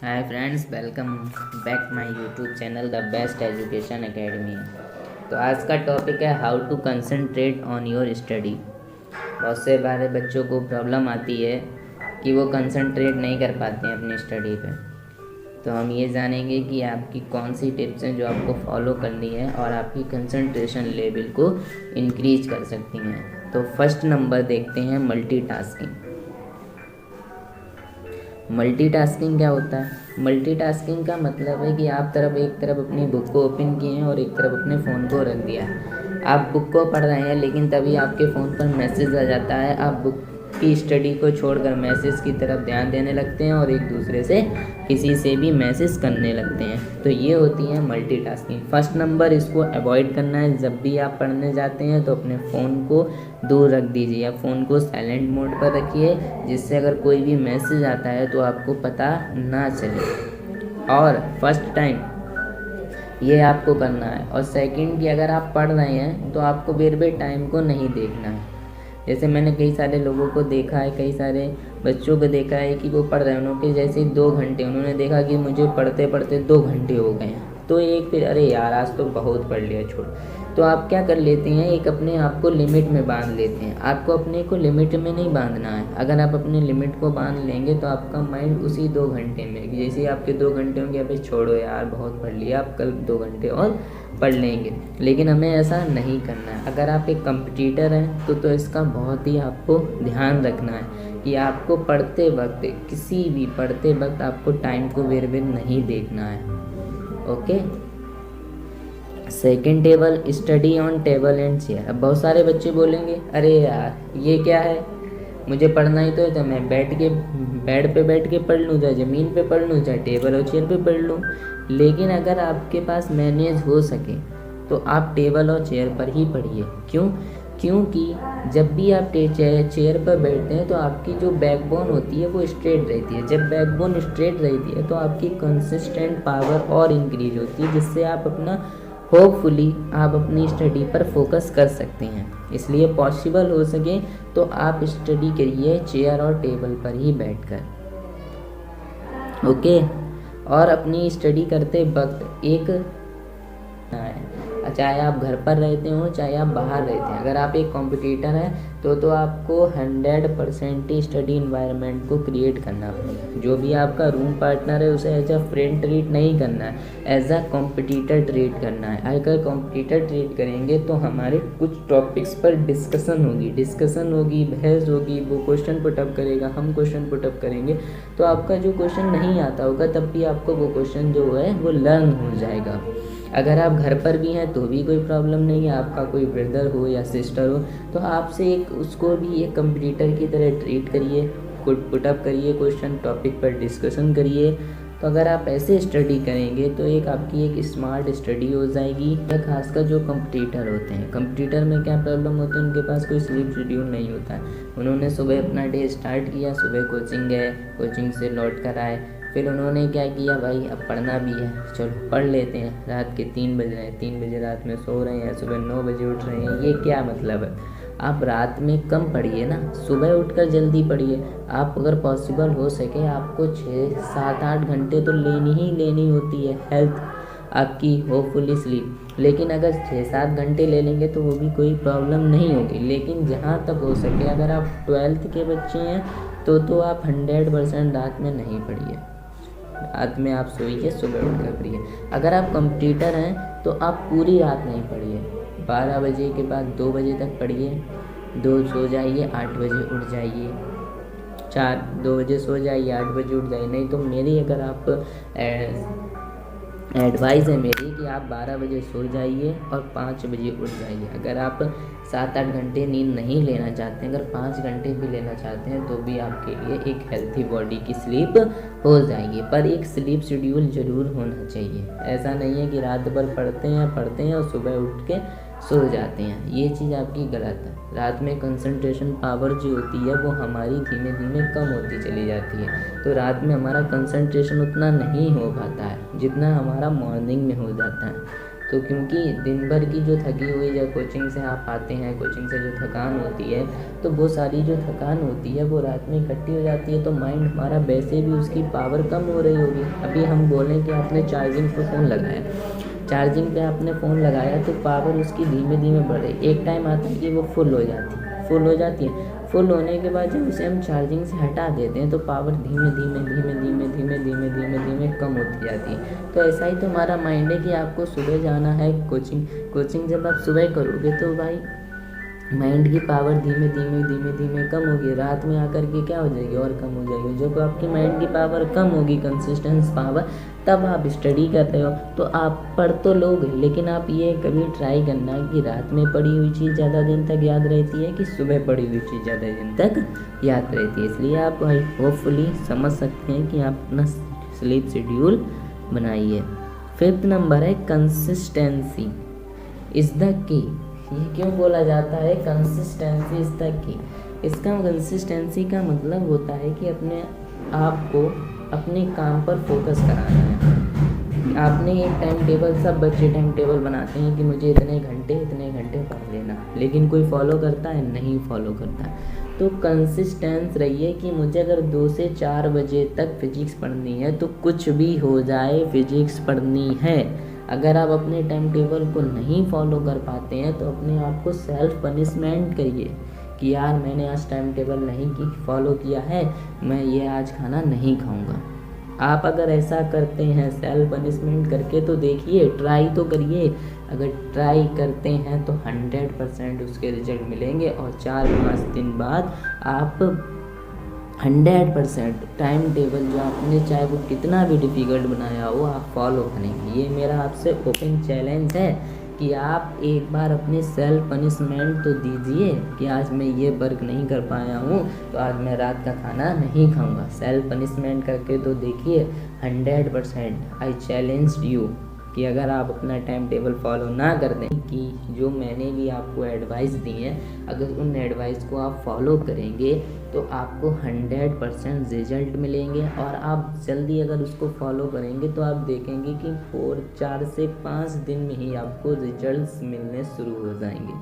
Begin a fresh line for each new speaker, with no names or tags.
Hi friends, welcome back my YouTube channel the best education academy. तो आज का topic है how to concentrate on your study. बहुत से बारे बच्चों को प्रॉब्लम आती है कि वो कंसंट्रेट नहीं कर पाते हैं अपनी स्टडी पे। तो हम ये जानेंगे कि आपकी कौन सी टिप्स हैं जो आपको फॉलो करनी है और आपकी कंसंट्रेशन लेवल को इंक्रीज कर सकती हैं। तो फर्स्ट नंबर देखते हैं मल्टीटास्किंग। मल्टीटास्किंग क्या होता है? मल्टीटास्किंग का मतलब है कि आप एक तरफ अपनी बुक को ओपन किए हैं और एक तरफ अपने फ़ोन को रख दिया है। आप बुक को पढ़ रहे हैं लेकिन तभी आपके फ़ोन पर मैसेज आ जाता है। आप बुक की स्टडी को छोड़कर मैसेज की तरफ ध्यान देने लगते हैं और एक दूसरे से किसी से भी मैसेज करने लगते हैं। तो ये होती है मल्टीटास्किंग। फर्स्ट नंबर इसको अवॉइड करना है। जब भी आप पढ़ने जाते हैं तो अपने फ़ोन को दूर रख दीजिए या फ़ोन को साइलेंट मोड पर रखिए, जिससे अगर कोई भी मैसेज आता है तो आपको पता ना चले। और फर्स्ट टाइम ये आपको करना है। और सेकंड कि अगर आप पढ़ रहे हैं तो आपको बेर टाइम को नहीं देखना है। जैसे मैंने कई सारे लोगों को देखा है, कई सारे बच्चों को देखा है कि वो पढ़ रहे हैं, उनके जैसे 2 घंटे उन्होंने देखा कि मुझे पढ़ते पढ़ते 2 घंटे हो गए हैं, तो एक फिर अरे यार आज तो बहुत पढ़ लिया, छोड़। तो आप क्या कर लेते हैं, एक अपने आप को लिमिट में बांध लेते हैं। आपको अपने को लिमिट में नहीं बांधना है। अगर आप अपने लिमिट को बांध लेंगे तो आपका माइंड उसी 2 घंटे में, जैसे ही आपके 2 घंटे होंगे, अभी छोड़ो यार बहुत पढ़ लिया, आप कल 2 घंटे और पढ़ लेंगे। लेकिन हमें ऐसा नहीं करना है। अगर आप एक कॉम्पिटिटर हैं तो इसका बहुत ही आपको ध्यान रखना है कि आपको पढ़ते वक्त, किसी भी पढ़ते वक्त आपको टाइम को बेर नहीं देखना है। Okay. Second table, study on table and chair. अब बहुत सारे बच्चे बोलेंगे अरे यार ये क्या है, मुझे पढ़ना ही तो है, तो मैं बेड पे बैठ के पढ़ लूँ, चाहे ज़मीन पे पढ़ लूँ, चाहे टेबल और चेयर पे पढ़ लूँ। लेकिन अगर आपके पास मैनेज हो सके तो आप टेबल और चेयर पर ही पढ़िए। क्योंकि जब भी आप चेयर पर बैठते हैं तो आपकी जो बैकबोन होती है वो स्ट्रेट रहती है। जब बैकबोन स्ट्रेट रहती है तो आपकी कंसिस्टेंट पावर और इंक्रीज होती है, जिससे आप होपफुली आप अपनी स्टडी पर फोकस कर सकते हैं। इसलिए पॉसिबल हो सके तो आप स्टडी करिए चेयर और टेबल पर ही बैठकर। ओके। और अपनी स्टडी करते वक्त चाहे आप घर पर रहते हो चाहे आप बाहर रहते हैं, अगर आप एक कॉम्पिटिटर हैं तो आपको 100% ही स्टडी इन्वायरमेंट को क्रिएट करना पड़ेगा। जो भी आपका रूम पार्टनर है उसे एज अ फ्रेंड ट्रीट नहीं करना है, एज अ कॉम्पिटिटर ट्रीट करना है। अगर कॉम्पिटिटर ट्रीट करेंगे तो हमारे कुछ टॉपिक्स पर डिस्कशन होगी, बहस होगी, वो क्वेश्चन पुटअप करेगा, हम क्वेश्चन पुटअप करेंगे। तो आपका जो क्वेश्चन नहीं आता होगा तब भी आपको वो क्वेश्चन जो है वो लर्न हो जाएगा। अगर आप घर पर भी हैं तो भी कोई प्रॉब्लम नहीं है, आपका कोई ब्रदर हो या सिस्टर हो तो आपसे उसको भी एक कंप्यूटर की तरह ट्रीट करिए, पुटअप करिए, क्वेश्चन टॉपिक पर डिस्कशन करिए। तो अगर आप ऐसे स्टडी करेंगे तो आपकी एक स्मार्ट स्टडी हो जाएगी। खासकर जो कंप्यूटर होते हैं, कंप्यूटर में क्या प्रॉब्लम होती है, उनके पास कोई स्लीप शेड्यूल नहीं होता है। उन्होंने सुबह अपना डे स्टार्ट किया, सुबह कोचिंग गए, कोचिंग से लौट कर आए, फिर उन्होंने क्या किया, भाई अब पढ़ना भी है, चलो पढ़ लेते हैं। रात के 3 बज रहे हैं, 3 बजे रात में सो रहे हैं, सुबह 9 बजे उठ रहे हैं, ये क्या मतलब है? आप रात में कम पढ़िए ना, सुबह उठकर जल्दी पढ़िए। आप अगर पॉसिबल हो सके आपको 6, 7, 8 घंटे तो लेनी होती है हेल्थ आपकी होपफुली स्लीप। लेकिन अगर 6-7 घंटे ले लेंगे तो वो भी कोई प्रॉब्लम नहीं होगी। लेकिन जहाँ तक हो सके अगर आप 12th के बच्चे हैं तो आप 100% रात में नहीं पढ़िए। रात में आप सोइए, सुबह उठ कर पढ़िए। अगर आप कंप्यूटर हैं तो आप पूरी रात नहीं पढ़िए, 12 बजे के बाद 2 बजे तक पढ़िए, 2 सो जाइए, 8 बजे उठ जाइए, 2 बजे सो जाइए, 8 बजे उठ जाइए। नहीं तो मेरी अगर आप एडवाइस है मेरी कि आप 12 बजे सो जाइए और 5 बजे उठ जाइए। अगर आप 7-8 घंटे नींद नहीं लेना चाहते हैं, अगर 5 घंटे भी लेना चाहते हैं तो भी आपके लिए एक हेल्थी बॉडी की स्लीप हो जाएगी। पर एक स्लीप शेड्यूल ज़रूर होना चाहिए। ऐसा नहीं है कि रात भर पढ़ते हैं और सुबह उठ के सो जाते हैं, ये चीज़ आपकी गलत है। रात में कंसंट्रेशन पावर जो होती है वो हमारी धीमे धीमे कम होती चली जाती है। तो रात में हमारा कंसंट्रेशन उतना नहीं हो पाता है जितना हमारा मॉर्निंग में हो जाता है। तो क्योंकि दिन भर की जो थकी हुई जब कोचिंग से आप आते हैं, कोचिंग से जो थकान होती है, तो वो सारी जो थकान होती है वो रात में इकट्ठी हो जाती है, तो माइंड हमारा वैसे भी उसकी पावर कम हो रही होगी। अभी हम बोलें कि आपने चार्जिंग पे फ़ोन लगाया, चार्जिंग पे आपने फ़ोन लगाया तो पावर उसकी धीमे धीमे बढ़े, एक टाइम आता है कि वो फुल हो जाती है, फुल हो जाती है। फुल होने के बाद जब उसे हम चार्जिंग से हटा देते हैं तो पावर धीमे धीमे धीमे धीमे धीमे धीमे धीमे धीमे कम होती जाती है। तो ऐसा ही तो हमारा माइंड है कि आपको सुबह जाना है कोचिंग जब आप सुबह करोगे तो भाई माइंड की पावर धीमे धीमे धीमे धीमे कम होगी, रात में आकर के क्या हो जाएगी, और कम हो जाएगी। जब आपकी माइंड की पावर कम होगी, कंसिस्टेंस पावर, तब आप स्टडी कर रहे हो तो आप पढ़ तो लोगे, लेकिन आप ये कभी ट्राई करना कि रात में पढ़ी हुई चीज़ ज़्यादा दिन तक याद रहती है कि सुबह पढ़ी हुई चीज़ ज़्यादा दिन तक याद रहती है। इसलिए आप होपफुली समझ सकते हैं कि आप अपना स्लीप शेड्यूल बनाइए। 5th नंबर है कंसिस्टेंसी इज़ द की। ये क्यों बोला जाता है कंसिस्टेंसी इज़ द की? इसका कंसिस्टेंसी का मतलब होता है कि अपने आप को अपने काम पर फोकस कराना है। आपने एक टाइम टेबल, सब बच्चे टाइम टेबल बनाते हैं कि मुझे इतने घंटे पढ़ लेना, लेकिन कोई फॉलो करता है? नहीं फॉलो करता। तो कंसिस्टेंस रहिए कि मुझे अगर 2 से 4 बजे तक फिजिक्स पढ़नी है तो कुछ भी हो जाए फिजिक्स पढ़नी है। अगर आप अपने टाइम टेबल को नहीं फॉलो कर पाते हैं तो अपने आप को सेल्फ पनिशमेंट करिए कि यार मैंने आज टाइम टेबल नहीं फॉलो किया है, मैं ये आज खाना नहीं खाऊंगा। आप अगर ऐसा करते हैं सेल्फ पनिशमेंट करके तो देखिए, ट्राई तो करिए। अगर ट्राई करते हैं तो 100% उसके रिजल्ट मिलेंगे और 4-5 दिन बाद आप 100% टाइम टेबल जो आपने चाहे वो कितना भी डिफ़िकल्ट बनाया हो आप फॉलो करेंगे। ये मेरा आपसे ओपन चैलेंज है कि आप एक बार अपने सेल्फ पनिशमेंट तो दीजिए कि आज मैं ये वर्क नहीं कर पाया हूँ तो आज मैं रात का खाना नहीं खाऊंगा। सेल्फ पनिशमेंट करके तो देखिए 100%। आई चैलेंज यू कि अगर आप अपना टाइम टेबल फॉलो ना कर दें, कि जो मैंने भी आपको एडवाइस दी है, अगर उन एडवाइस को आप फॉलो करेंगे तो आपको 100% रिजल्ट मिलेंगे। और आप जल्दी अगर उसको फॉलो करेंगे तो आप देखेंगे कि 4 से 5 दिन में ही आपको रिजल्ट्स मिलने शुरू हो जाएंगे।